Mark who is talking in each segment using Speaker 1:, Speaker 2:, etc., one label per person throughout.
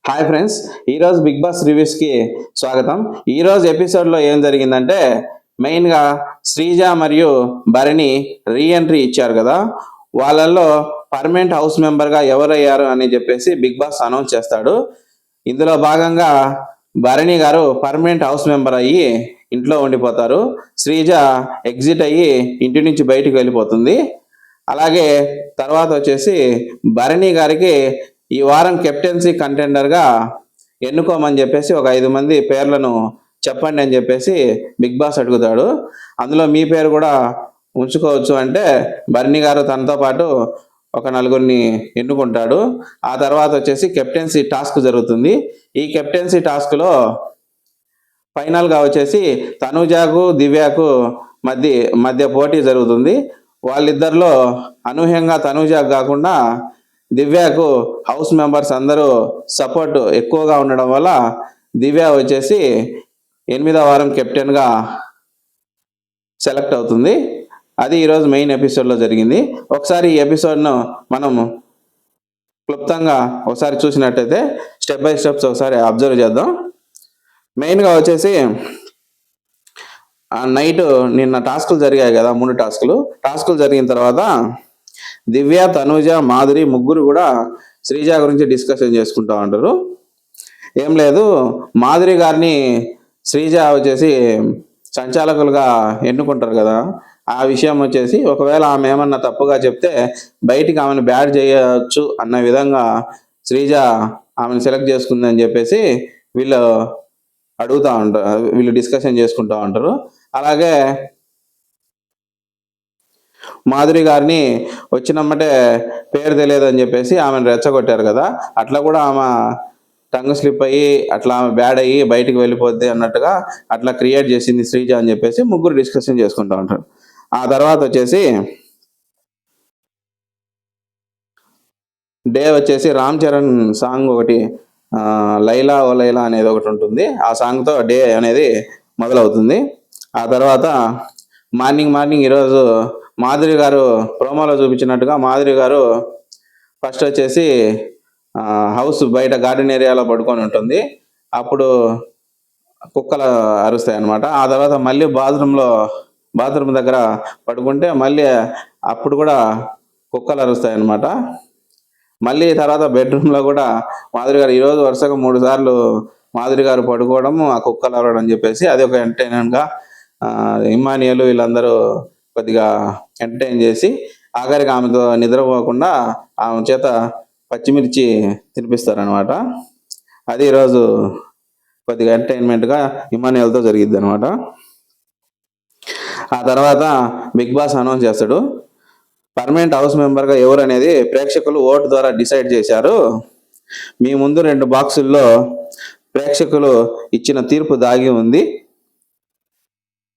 Speaker 1: Hi friends, ఈరోజు big boss రివ్యూస్కి స్వాగతం. ఈరోజు ఎపిసోడ్లో ఏం జరిగిందంటే మెయిన్గా శ్రీజ మరియు భరణి రీఎంట్రీ ఇచ్చారు కదా, వాళ్ళల్లో పర్మనెంట్ హౌస్ మెంబర్గా ఎవరయ్యారు అని చెప్పేసి బిగ్ బాస్ అనౌన్స్ చేస్తాడు. ఇందులో భాగంగా Bharani garu permanent house member అయ్యి ఇంట్లో ఉండిపోతారు. శ్రీజ ఎగ్జిట్ అయ్యి ఇంటి నుంచి బయటికి వెళ్ళిపోతుంది. అలాగే తర్వాత వచ్చేసి భరణి గారికి ఈ వారం కెప్టెన్సీ కంటెండర్గా ఎన్నుకోమని చెప్పేసి ఒక 5 మంది పేర్లను చెప్పండి అని చెప్పేసి బిగ్ బాస్ అడుగుతాడు. అందులో మీ పేరు కూడా ఉంచుకోవచ్చు అంటే భరణి గారు తనతో పాటు ఒక 4గురిని ఎన్నుకుంటాడు. ఆ తర్వాత వచ్చేసి కెప్టెన్సీ టాస్క్ జరుగుతుంది. ఈ కెప్టెన్సీ టాస్క్లో ఫైనల్గా వచ్చేసి తనుజాకు దివ్యకు మధ్య పోటీ జరుగుతుంది. వాళ్ళిద్దరిలో అనూహ్యంగా తనుజాకు కాకుండా దివ్యకు హౌస్ మెంబర్స్ అందరూ సపోర్ట్ ఎక్కువగా ఉండడం వల్ల దివ్య వచ్చేసి 8వ వారం కెప్టెన్గా సెలెక్ట్ అవుతుంది. అది ఈరోజు మెయిన్ ఎపిసోడ్లో జరిగింది. ఒకసారి ఈ ఎపిసోడ్ను మనం క్లుప్తంగా ఒకసారి చూసినట్టయితే స్టెప్ బై స్టెప్స్ ఒకసారి అబ్జర్వ్ చేద్దాం. మెయిన్గా వచ్చేసి నైట్ నిన్న టాస్కులు జరిగాయి కదా, 3 టాస్కులు జరిగిన తర్వాత దివ్య, తనూజ, మాధురి ముగ్గురు కూడా శ్రీజ గురించి డిస్కషన్ చేసుకుంటా ఉంటారు. ఏం లేదు, మాధురి గారిని శ్రీజ వచ్చేసి సంచాలకులుగా ఎన్నుకుంటారు కదా, ఆ విషయం వచ్చేసి ఒకవేళ ఆమె ఏమన్నా తప్పుగా చెప్తే బయటికి ఆమెను బ్యాడ్ చేయొచ్చు అన్న విధంగా శ్రీజ ఆమెను సెలెక్ట్ చేసుకుందని చెప్పేసి వీళ్ళు అడుగుతూ ఉంటారు, వీళ్ళు డిస్కషన్ చేసుకుంటూ ఉంటారు. అలాగే మాధురి గారిని వచ్చినమ్మటే పేరు తెలియదని చెప్పేసి ఆమెను రెచ్చగొట్టారు కదా, అట్లా కూడా ఆమె టంగ్ స్లిప్ అయ్యి అట్లా ఆమె బ్యాడ్ అయ్యి బయటికి వెళ్ళిపోద్ది అన్నట్టుగా అట్లా క్రియేట్ చేసింది శ్రీజ అని చెప్పేసి ముగ్గురు డిస్కషన్ చేసుకుంటూ ఉంటారు. ఆ తర్వాత వచ్చేసి డే వచ్చేసి రామ్ చరణ్ సాంగ్ ఒకటి లైలా ఓ లైలా అనేది ఒకటి ఉంటుంది. ఆ సాంగ్తో డే అనేది మొదలవుతుంది. ఆ తర్వాత మార్నింగ్ ఈరోజు మాధురి గారు ప్రోమోలో చూపించినట్టుగా మాధురి గారు ఫస్ట్ వచ్చేసి హౌస్ బయట గార్డెన్ ఏరియాలో పడుకొని ఉంటుంది. అప్పుడు కుక్కలు అరుస్తాయి అన్నమాట. ఆ తర్వాత మళ్ళీ బాత్రూమ్ దగ్గర పడుకుంటే మళ్ళీ అప్పుడు కూడా కుక్కలు అరుస్తాయి అన్నమాట. మళ్ళీ తర్వాత బెడ్రూమ్లో కూడా మాధురి గారు ఈరోజు వరుసగా 3 సార్లు మాధురి గారు పడుకోవడం, ఆ కుక్కలు అరవడం చెప్పేసి అది ఒక ఎంటర్టైన్మెంట్గా ఇమ్మానియల్ వీళ్ళందరూ కొద్దిగా ఎంటర్టైన్ చేసి ఆఖరికి ఆమెతో నిద్రపోకుండా ఆమె చేత పచ్చిమిర్చి తినిపిస్తారనమాట. అది ఈరోజు కొద్దిగా ఎంటర్టైన్మెంట్గా ఇమ్మానియల్తో జరిగిద్ది అనమాట. ఆ తర్వాత బిగ్ బాస్ అనౌన్స్ చేస్తాడు. పర్మనెంట్ హౌస్ మెంబర్గా ఎవరు అనేది ప్రేక్షకులు ఓటు ద్వారా డిసైడ్ చేశారు. మీ ముందు 2 బాక్సుల్లో ప్రేక్షకులు ఇచ్చిన తీర్పు దాగి ఉంది.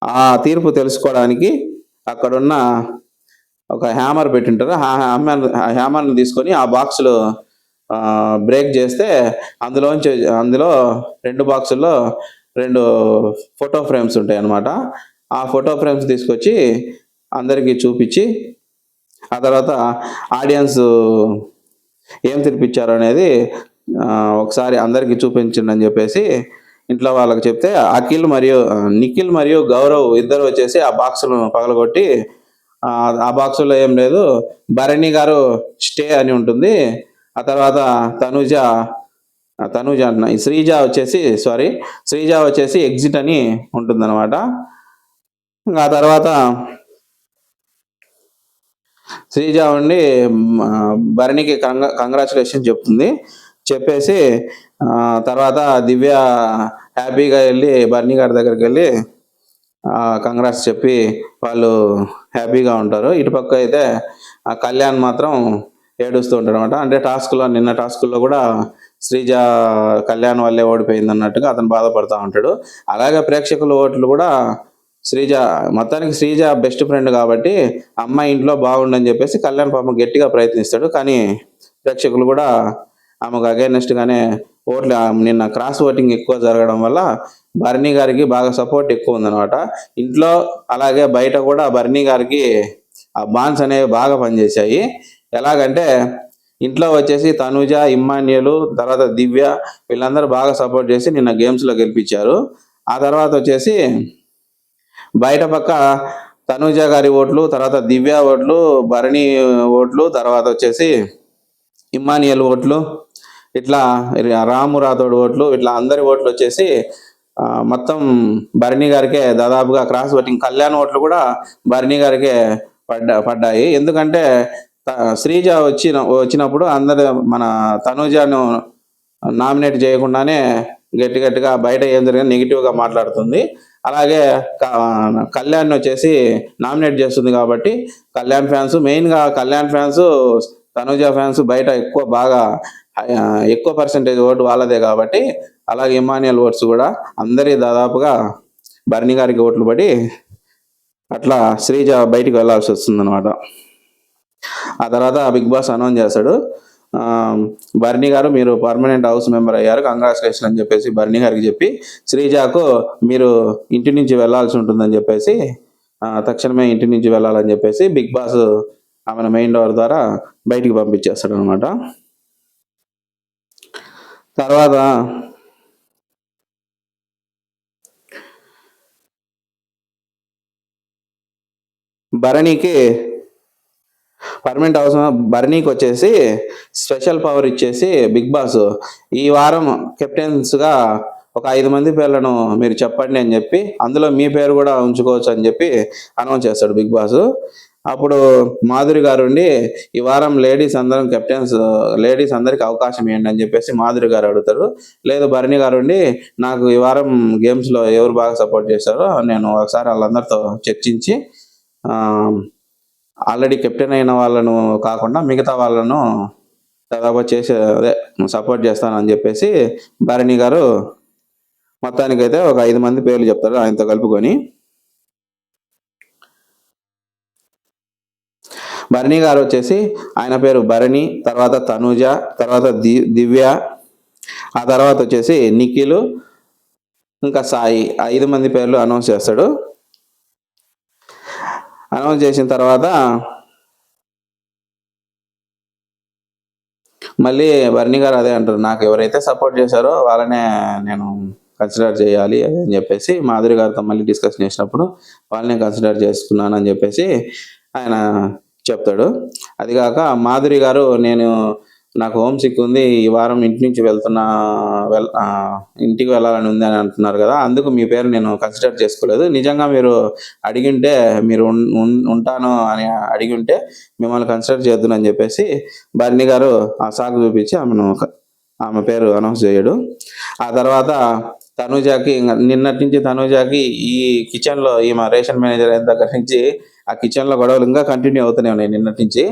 Speaker 1: ఆ తీర్పు తెలుసుకోవడానికి అక్కడున్న ఒక హ్యామర్ పెట్టింటారు. ఆ హ్యామర్ని తీసుకొని ఆ బాక్సులు బ్రేక్ చేస్తే అందులో 2 బాక్సుల్లో 2 ఫోటో ఫ్రేమ్స్ ఉంటాయి అన్నమాట. ఆ ఫోటో ఫ్రేమ్స్ తీసుకొచ్చి అందరికీ చూపించి ఆ తర్వాత ఆడియన్స్ ఏం తినిపించారు అనేది ఒకసారి అందరికీ చూపించండి అని చెప్పేసి ఇంట్లో వాళ్ళకి చెప్తే నిఖిల్ మరియు గౌరవ్ ఇద్దరు వచ్చేసి ఆ బాక్సులను పగలగొట్టి ఆ బాక్సులో ఏం లేదు, భరణి గారు స్టే అని ఉంటుంది. ఆ తర్వాత శ్రీజ వచ్చేసి ఎగ్జిట్ అని ఉంటుంది అనమాట. ఆ తర్వాత శ్రీజ ఉండి భరణికి కంగ్రాచులేషన్ చెప్తుంది. చెప్పేసి తర్వాత దివ్య హ్యాపీగా వెళ్ళి భరణి గారి దగ్గరికి వెళ్ళి కంగ్రాట్స్ చెప్పి వాళ్ళు హ్యాపీగా ఉంటారు. ఇటుపక్క అయితే కళ్యాణ్ మాత్రం ఏడుస్తూ ఉంటాడు అనమాట. అంటే నిన్న టాస్కుల్లో కూడా శ్రీజ కళ్యాణ్ వల్లే ఓడిపోయింది అన్నట్టుగా అతను బాధపడుతూ ఉంటాడు. అలాగే ప్రేక్షకుల ఓట్లు కూడా మొత్తానికి శ్రీజ బెస్ట్ ఫ్రెండ్ కాబట్టి అమ్మాయి ఇంట్లో బాగుండని చెప్పేసి కళ్యాణ్ పాపం గట్టిగా ప్రయత్నిస్తాడు. కానీ ప్రేక్షకులు కూడా ఆమెకు అగైనెస్ట్గానే ఓట్లు, నిన్న క్రాస్ ఓటింగ్ ఎక్కువ జరగడం వల్ల భరణి గారికి బాగా సపోర్ట్ ఎక్కువ ఉందన్నమాట. ఇంట్లో అలాగే బయట కూడా భరణి గారికి ఆ బాండ్స్ అనేవి బాగా పనిచేశాయి. ఎలాగంటే ఇంట్లో వచ్చేసి తనుజ, ఇమ్మాన్యులు, తర్వాత దివ్య వీళ్ళందరూ బాగా సపోర్ట్ చేసి నిన్న గేమ్స్లో గెలిపించారు. ఆ తర్వాత వచ్చేసి బయట పక్క తనుజ గారి ఓట్లు, తర్వాత దివ్య ఓట్లు, భరణి ఓట్లు, తర్వాత వచ్చేసి ఇమ్మానియల్ ఓట్లు, ఇట్లా రాము రాథోడ్ ఓట్లు, ఇట్లా అందరి ఓట్లు వచ్చేసి మొత్తం భరణి గారికే దాదాపుగా క్రాస్ ఓటింగ్. కళ్యాణ్ ఓట్లు కూడా భరణి గారికే పడ్డాయి. ఎందుకంటే శ్రీజ వచ్చినప్పుడు అందరు మన తనుజను నామినేట్ చేయకుండానే గట్టిగా బయట ఏం జరిగింది నెగిటివ్గా మాట్లాడుతుంది. అలాగే కళ్యాణ్ వచ్చేసి నామినేట్ చేస్తుంది కాబట్టి కళ్యాణ్ ఫ్యాన్స్, మెయిన్గా కళ్యాణ్ ఫ్యాన్స్, తనుజ ఫ్యాన్స్ బయట బాగా ఎక్కువ పర్సెంటేజ్ ఓటు వాళ్ళదే కాబట్టి, అలాగే ఇమానియల్ ఓట్స్ కూడా అందరి దాదాపుగా భరణి గారికి ఓట్లు పడి అట్లా శ్రీజ బయటికి వెళ్లాల్సి వస్తుంది అనమాట. ఆ తర్వాత బిగ్ బాస్ అనౌన్స్ చేస్తాడు, భరణి గారు మీరు పర్మనెంట్ హౌస్ మెంబర్ అయ్యారు, కంగ్రాచులేషన్ అని చెప్పేసి భరణి గారికి చెప్పి శ్రీజాకు మీరు ఇంటి నుంచి వెళ్లాల్సి ఉంటుందని చెప్పేసి తక్షణమే ఇంటి నుంచి వెళ్ళాలని చెప్పేసి బిగ్ బాస్ ఆమెను మెయిన్ డోర్ ద్వారా బయటికి పంపించేస్తాడు అనమాట. తర్వాత భరణికి పర్మనెంట్ హౌస్ భరణికి వచ్చేసి స్పెషల్ పవర్ ఇచ్చేసి బిగ్ బాస్ ఈ వారం కెప్టెన్స్గా ఒక 5 మంది పేర్లను మీరు చెప్పండి అని చెప్పి, అందులో మీ పేరు కూడా ఉంచుకోవచ్చు అని చెప్పి అనౌన్స్ చేస్తాడు బిగ్ బాస్. అప్పుడు మాధురి గారు ఉండి ఈ వారం లేడీస్ అందరం కెప్టెన్స్, లేడీస్ అందరికి అవకాశం ఇవ్వండి అని చెప్పేసి మాధురి గారు అడుగుతారు. లేదు భరణి గారు ఉండి నాకు ఈ వారం గేమ్స్లో ఎవరు బాగా సపోర్ట్ చేశారో నేను ఒకసారి వాళ్ళందరితో చర్చించి ఆల్రెడీ కెప్టెన్ అయిన వాళ్ళను కాకుండా మిగతా వాళ్ళను దాదాపు సపోర్ట్ చేస్తానని చెప్పేసి భరణి గారు మొత్తానికైతే ఒక 5 మంది పేర్లు చెప్తారు ఆయనతో కలుపుకొని. భరణి గారు వచ్చేసి ఆయన పేరు భరణి, తర్వాత తనుజ, తర్వాత దివ్య, ఆ తర్వాత వచ్చేసి నిఖిల్, ఇంకా సాయి, 5 మంది పేర్లు అనౌన్స్ చేస్తాడు. అనౌన్స్ చేసిన తర్వాత మళ్ళీ భరణి గారు అదే అంటారు, నాకు ఎవరైతే సపోర్ట్ చేశారో వాళ్ళనే నేను కన్సిడర్ చేయాలి అని చెప్పేసి మాధురి గారితో మళ్ళీ డిస్కషన్ చేసినప్పుడు వాళ్ళని కన్సిడర్ చేసుకున్నాను అని చెప్పేసి ఆయన చెప్తాడు. అది కాక మాధురి గారు నాకు హోమ్ సిక్ ఉంది, ఈ వారం ఇంటి నుంచి ఇంటికి వెళ్ళాలని ఉంది అని అంటున్నారు కదా, అందుకు మీ పేరు నేను కన్సిడర్ చేసుకోలేదు. నిజంగా మీరు అడిగింటే, మీరు ఉంటాను అని అడిగింటే మిమ్మల్ని కన్సిడర్ చేద్దునని చెప్పేసి భరణి గారు ఆ సాకు చూపించి ఆమె పేరు అనౌన్స్ చేయడు. ఆ తర్వాత తనుజాకి నిన్నటి నుంచి తనుజాకి ఈ కిచెన్లో ఈమె రేషన్ మేనేజర్ అయిన దగ్గర నుంచి ఆ కిచెన్లో గొడవలు ఇంకా కంటిన్యూ అవుతూనే ఉన్నాయి నిన్నటి నుంచి.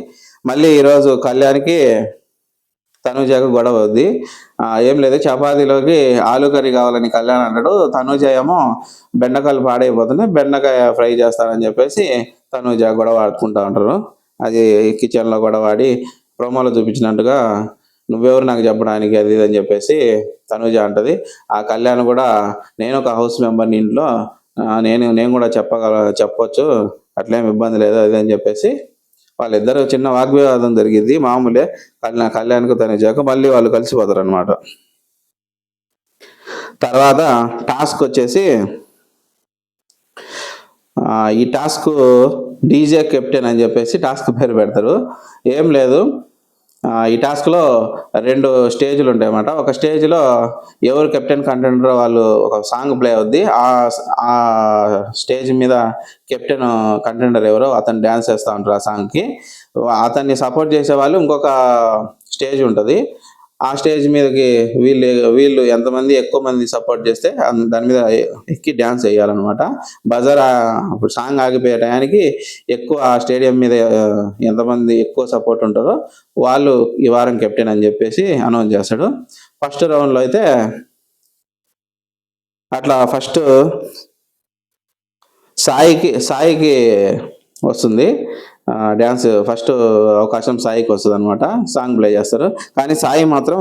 Speaker 1: మళ్ళీ ఈరోజు కళ్యాణ్కి తనుజాకు గొడవ అవుద్ది. ఏం లేదు, చపాతీలోకి ఆలు కర్రీ కావాలని కళ్యాణ్ అంటాడు. తనుజ ఏమో బెండకాయలు పాడైపోతున్నాయి, బెండకాయ ఫ్రై చేస్తానని చెప్పేసి తనుజ గొడవ ఆడుకుంటా ఉంటారు. అది కిచెన్లో గొడవ ఆడి ప్రోమోలో చూపించినట్టుగా నువ్వెవరు నాకు చెప్పడానికి అది ఇది అని చెప్పేసి తనుజ అంటది. ఆ కళ్యాణ్ కూడా నేను ఒక హౌస్ మెంబర్ని ఇంట్లో, నేను కూడా చెప్పొచ్చు, అట్లేం ఇబ్బంది లేదు అది అని చెప్పేసి వాళ్ళిద్దరు చిన్న వాగ్వివాదం జరిగింది. మామూలే, కళ్యాణ్కు తనుజకు మళ్ళీ వాళ్ళు కలిసిపోతారు అనమాట. తర్వాత టాస్క్ వచ్చేసి ఈ టాస్క్ డీజే కెప్టెన్ అని చెప్పేసి టాస్క్ పేరు పెడతారు. ఏం లేదు, ఈ టాస్క్లో 2 స్టేజ్లు ఉంటాయి అన్నమాట. ఒక స్టేజ్లో ఎవరు కెప్టెన్ కంటెండర్ వాళ్ళు ఒక సాంగ్ ప్లే అవుద్ది. ఆ స్టేజ్ మీద కెప్టెన్ కంటెండర్ ఎవరో అతను డ్యాన్స్ చేస్తూ ఉంటారు ఆ సాంగ్కి. అతన్ని సపోర్ట్ చేసే వాళ్ళు ఇంకొక స్టేజ్ ఉంటుంది. ఆ స్టేజ్ మీదకి వీళ్ళు ఎంతమంది ఎక్కువ మంది సపోర్ట్ చేస్తే దాని మీద ఎక్కి డ్యాన్స్ వేయాలన్నమాట. బజార్ ఇప్పుడు సాంగ్ ఆగిపోయే టయానికి ఎక్కువ స్టేడియం మీద ఎంతమంది ఎక్కువ సపోర్ట్ ఉంటారో వాళ్ళు ఈ వారం కెప్టెన్ అని చెప్పేసి అనౌన్స్ చేస్తాడు. ఫస్ట్ రౌండ్లో అయితే అట్లా ఫస్ట్ సాయికి వస్తుంది డ్యాన్స్, ఫస్ట్ అవకాశం సాయికి వస్తుంది అనమాట. సాంగ్ ప్లే చేస్తారు. కానీ సాయి మాత్రం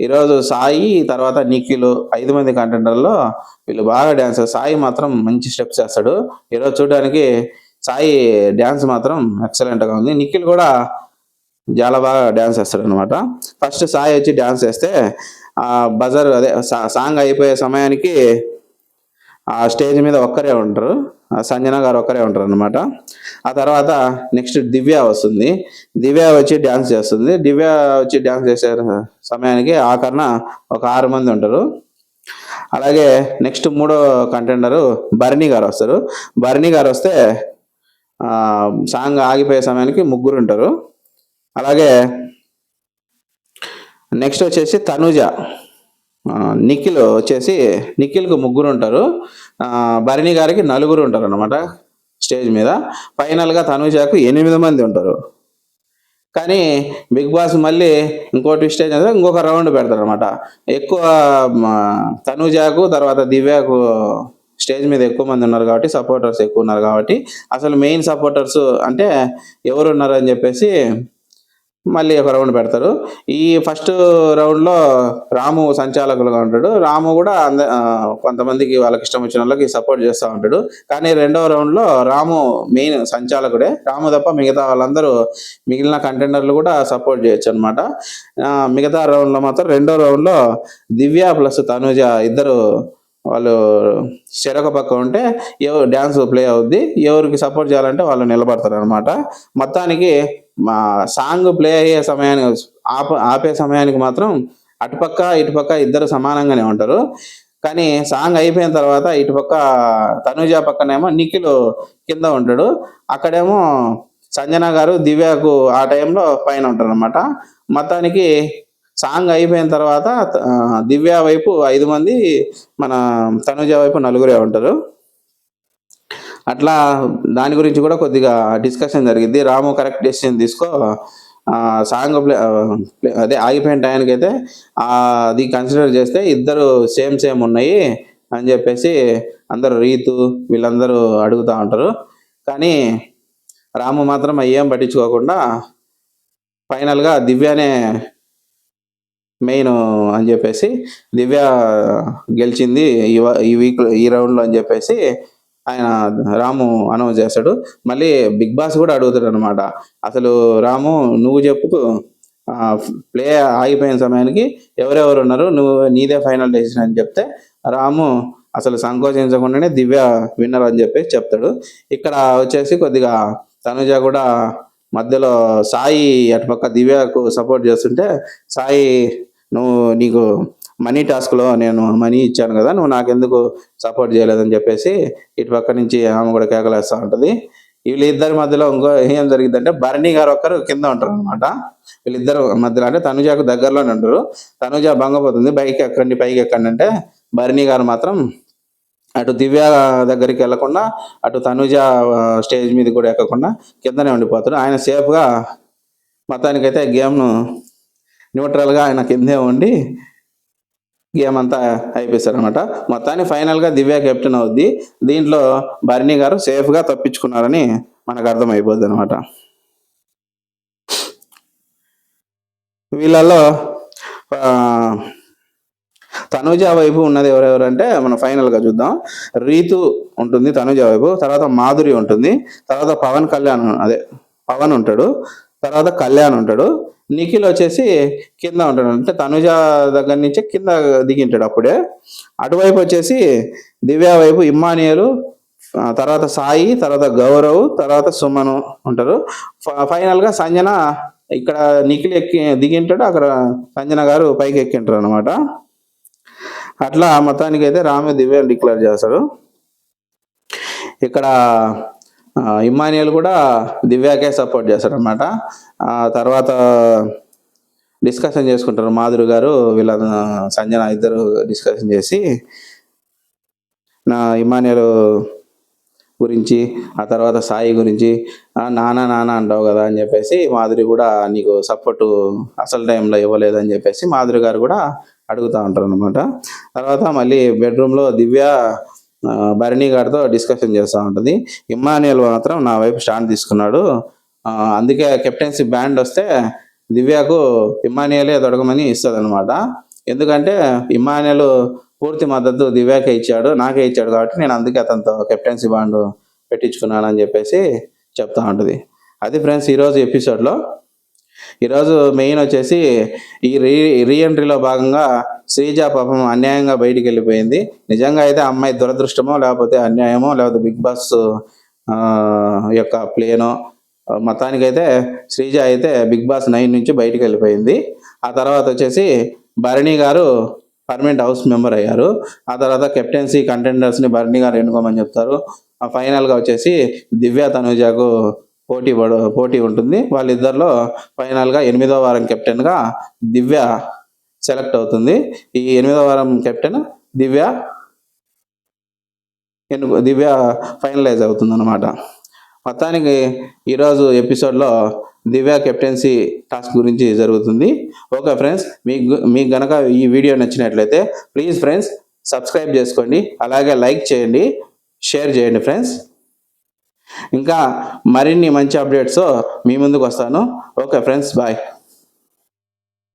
Speaker 1: ఈరోజు సాయి తర్వాత నిఖిల్ 5 మంది కంటెండర్లో వీళ్ళు బాగా డ్యాన్స్, సాయి మాత్రం మంచి స్టెప్స్ చేస్తాడు. ఈరోజు చూడడానికి సాయి డ్యాన్స్ మాత్రం ఎక్సలెంట్గా ఉంది. నిఖిల్ కూడా చాలా బాగా డ్యాన్స్ వేస్తాడు అనమాట. ఫస్ట్ సాయి వచ్చి డ్యాన్స్ వేస్తే ఆ బజర్ అదే సాంగ్ అయిపోయే సమయానికి ఆ స్టేజ్ మీద ఒక్కరే ఉంటారు, సంజన గారు ఒక్కరే ఉంటారు అనమాట. ఆ తర్వాత నెక్స్ట్ దివ్య వస్తుంది. దివ్య వచ్చి డ్యాన్స్ చేస్తుంది. దివ్య వచ్చి డ్యాన్స్ చేసే సమయానికి ఆఖరణ ఒక 6 మంది ఉంటారు. అలాగే నెక్స్ట్ మూడో కంటెండరు భరణి గారు వస్తారు. భరణి గారు వస్తే సాంగ్ ఆగిపోయే సమయానికి 3 ఉంటారు. అలాగే నెక్స్ట్ వచ్చేసి తనుజ, నిఖిల్ వచ్చేసి నిఖిల్కి 3 ఉంటారు, భరణి గారికి 4 ఉంటారు అనమాట స్టేజ్ మీద. ఫైనల్గా తనుజకు 8 మంది ఉంటారు. కానీ బిగ్ బాస్ మళ్ళీ ఇంకో ట్విస్ట్ ఏంటంటే ఇంకొక రౌండ్ పెడతారు అనమాట. ఎక్కువ తనుజాకు తర్వాత దివ్యకు స్టేజ్ మీద ఎక్కువ మంది ఉన్నారు కాబట్టి, సపోర్టర్స్ ఎక్కువ ఉన్నారు కాబట్టి, అసలు మెయిన్ సపోర్టర్స్ అంటే ఎవరు ఉన్నారు అని చెప్పేసి మళ్ళీ ఒక రౌండ్ పెడతారు. ఈ ఫస్ట్ రౌండ్లో రాము సంచాలకులుగా ఉంటాడు. రాము కూడా కొంతమందికి వాళ్ళకి ఇష్టం వచ్చిన వాళ్ళకి సపోర్ట్ చేస్తూ ఉంటాడు. కానీ రెండవ రౌండ్లో రాము మెయిన్ సంచాలకుడే. రాము తప్ప మిగతా వాళ్ళందరూ మిగిలిన కంటెండర్లు కూడా సపోర్ట్ చేయొచ్చు అనమాట. మిగతా రౌండ్లో మాత్రం రెండో రౌండ్లో దివ్య ప్లస్ తనుజ ఇద్దరు వాళ్ళు చెరొక పక్క ఉంటే డ్యాన్స్ ప్లే అవుద్ది. ఎవరికి సపోర్ట్ చేయాలంటే వాళ్ళు నిలబడతారు అనమాట. మొత్తానికి మా సాంగ్ ప్లే అయ్యే సమయానికి ఆపే సమయానికి మాత్రం అటుపక్క ఇటుపక్క ఇద్దరు సమానంగానే ఉంటారు. కానీ సాంగ్ అయిపోయిన తర్వాత ఇటుపక్క తనుజ పక్కనేమో నిఖిల్ కింద ఉంటాడు. అక్కడేమో సంజన గారు దివ్యకు ఆ టైంలో పైన ఉంటారు అనమాట. మొత్తానికి సాంగ్ అయిపోయిన తర్వాత దివ్య వైపు 5 మంది, మన తనుజ వైపు 4 ఉంటారు. అట్లా దాని గురించి కూడా కొద్దిగా డిస్కషన్ జరిగింది. రాము కరెక్ట్ డెసిషన్ తీసుకో, సాంగ్ అదే ఆగిపోయిన టైంకి అయితే అది కన్సిడర్ చేస్తే ఇద్దరు సేమ్ ఉన్నాయి అని చెప్పేసి అందరూ రీతు వీళ్ళందరూ అడుగుతూ ఉంటారు. కానీ రాము మాత్రం ఏం పట్టించుకోకుండా ఫైనల్గా దివ్యనే మెయిన్ అని చెప్పేసి, దివ్య గెలిచింది ఈ వీక్ ఈ రౌండ్లో అని చెప్పేసి ఆయన రాము అనౌన్స్ చేస్తాడు. మళ్ళీ బిగ్ బాస్ కూడా అడుగుతాడు అనమాట, అసలు రాము నువ్వు చెప్పు, ప్లే ఆగిపోయిన సమయానికి ఎవరెవరు ఉన్నారు, నువ్వు నీదే ఫైనల్ డెసిషన్ అని చెప్తే రాము అసలు సంకోచించకుండానే దివ్య విన్నర్ అని చెప్పి చెప్తాడు. ఇక్కడ వచ్చేసి కొద్దిగా తనుజ కూడా మధ్యలో సాయి అటుపక్క దివ్యకు సపోర్ట్ చేస్తుంటే, సాయి నువ్వు నీకు మనీ టాస్క్లో నేను మనీ ఇచ్చాను కదా, నువ్వు నాకెందుకు సపోర్ట్ చేయలేదని చెప్పేసి ఇటుపక్క నుంచి ఆమె కూడా కేకలేస్తూ ఉంటుంది. వీళ్ళిద్దరి మధ్యలో ఇంకో ఏం జరిగిందంటే భరణి గారు ఒక్కరు కింద ఉంటారు అనమాట. వీళ్ళిద్దరు మధ్యలో అంటే తనుజాకు దగ్గరలోనే ఉంటారు. తనుజ భంగపోతుంది, పైకి ఎక్కండి అంటే భరణి గారు మాత్రం అటు దివ్య దగ్గరికి వెళ్లకుండా అటు తనుజ స్టేజ్ మీద కూడా ఎక్కకుండా కిందనే ఉండిపోతాడు. ఆయన సేఫ్గా మొత్తానికైతే గేమ్ను న్యూట్రల్గా ఆయన కిందే ఉండి గేమ్ అంతా అయిపోతారు అనమాట. మొత్తాన్ని ఫైనల్గా దివ్య కెప్టెన్ అవుద్ది. దీంట్లో భరణి గారు సేఫ్గా తప్పించుకున్నారని మనకు అర్థమైపోద్ది అనమాట. వీళ్ళల్లో తనుజ వైపు ఉన్నది ఎవరెవరంటే మనం ఫైనల్గా చూద్దాం. రీతు ఉంటుంది తనుజ వైపు, తర్వాత మాధురి ఉంటుంది, తర్వాత పవన్ ఉంటాడు, తర్వాత కళ్యాణ్ ఉంటాడు, నిఖిల్ వచ్చేసి కింద ఉంటాడు, అంటే తనుజ దగ్గర నుంచి కింద దిగింటాడు అప్పుడే. అటువైపు వచ్చేసి దివ్య వైపు ఇమ్మానియలు, తర్వాత సాయి, తర్వాత గౌరవ్, తర్వాత సుమను ఉంటారు. ఫైనల్గా సంజన ఇక్కడ నిఖిల్ దిగింటాడు, అక్కడ సంజన గారు పైకి ఎక్కింటారు అనమాట. అట్లా మొత్తానికి అయితే రాము దివ్య డిక్లేర్ చేస్తాడు. ఇక్కడ ఇమ్మానియల్ కూడా దివ్యాకే సపోర్ట్ చేస్తాడు అనమాట. తర్వాత డిస్కషన్ చేసుకుంటారు మాధురి గారు వీళ్ళ సంజన ఇద్దరు డిస్కషన్ చేసి ఇమ్మానియల్ గురించి, ఆ తర్వాత సాయి గురించి నానా అంటావు కదా అని చెప్పేసి మాధురి కూడా నీకు సపోర్టు అసలు టైంలో ఇవ్వలేదని చెప్పేసి మాధురి గారు కూడా అడుగుతూ ఉంటారు అనమాట. తర్వాత మళ్ళీ బెడ్రూమ్లో దివ్య భరణి గారితో డిస్కషన్ చేస్తూ ఉంటుంది. ఇమ్మానియల్ మాత్రం నా వైపు స్టాండ్ తీసుకున్నాడు, అందుకే కెప్టెన్సీ బ్యాండ్ వస్తే దివ్యకు ఇమ్మానియలే దొరకమని ఇస్తుంది అనమాట. ఎందుకంటే ఇమ్మానియల్ పూర్తి మద్దతు దివ్యాకే ఇచ్చాడు, నాకే ఇచ్చాడు కాబట్టి నేను అందుకే అతనితో కెప్టెన్సీ బాండ్ పెట్టించుకున్నానని చెప్పేసి చెప్తా ఉంటుంది. అది ఫ్రెండ్స్ ఈరోజు ఎపిసోడ్లో. ఈరోజు మెయిన్ వచ్చేసి ఈ రీఎంట్రీలో భాగంగా శ్రీజ పాపం అన్యాయంగా బయటికి వెళ్ళిపోయింది. నిజంగా అయితే అమ్మాయి దురదృష్టమో లేకపోతే అన్యాయమో లేకపోతే బిగ్ బాస్ యొక్క ప్లేనో మొత్తానికైతే శ్రీజ అయితే బిగ్ బాస్ 9 నుంచి బయటికి వెళ్ళిపోయింది. ఆ తర్వాత వచ్చేసి Bharani garu permanent house member అయ్యారు. ఆ తర్వాత కెప్టెన్సీ కంటెండర్స్ని భరణి గారు ఎన్నుకోమని చెప్తారు. ఫైనల్గా వచ్చేసి దివ్య తనుజకు పోటీ ఉంటుంది. వాళ్ళిద్దరిలో ఫైనల్గా 8వ వారం కెప్టెన్గా దివ్య సెలెక్ట్ అవుతుంది. ఈ 8వ వారం కెప్టెన్ దివ్య ఫైనలైజ్ అవుతుంది అనమాట. మొత్తానికి ఈరోజు ఎపిసోడ్లో దివ్య కెప్టెన్సీ టాస్క్ గురించి జరుగుతుంది. ఓకే ఫ్రెండ్స్, మీకు గనక ఈ వీడియో నచ్చినట్లయితే ప్లీజ్ ఫ్రెండ్స్ సబ్స్క్రైబ్ చేసుకోండి, అలాగే లైక్ చేయండి, షేర్ చేయండి ఫ్రెండ్స్. ఇంకా మరిన్ని మంచి అప్డేట్స్ మీ ముందుకు వస్తాను. Okay friends, bye.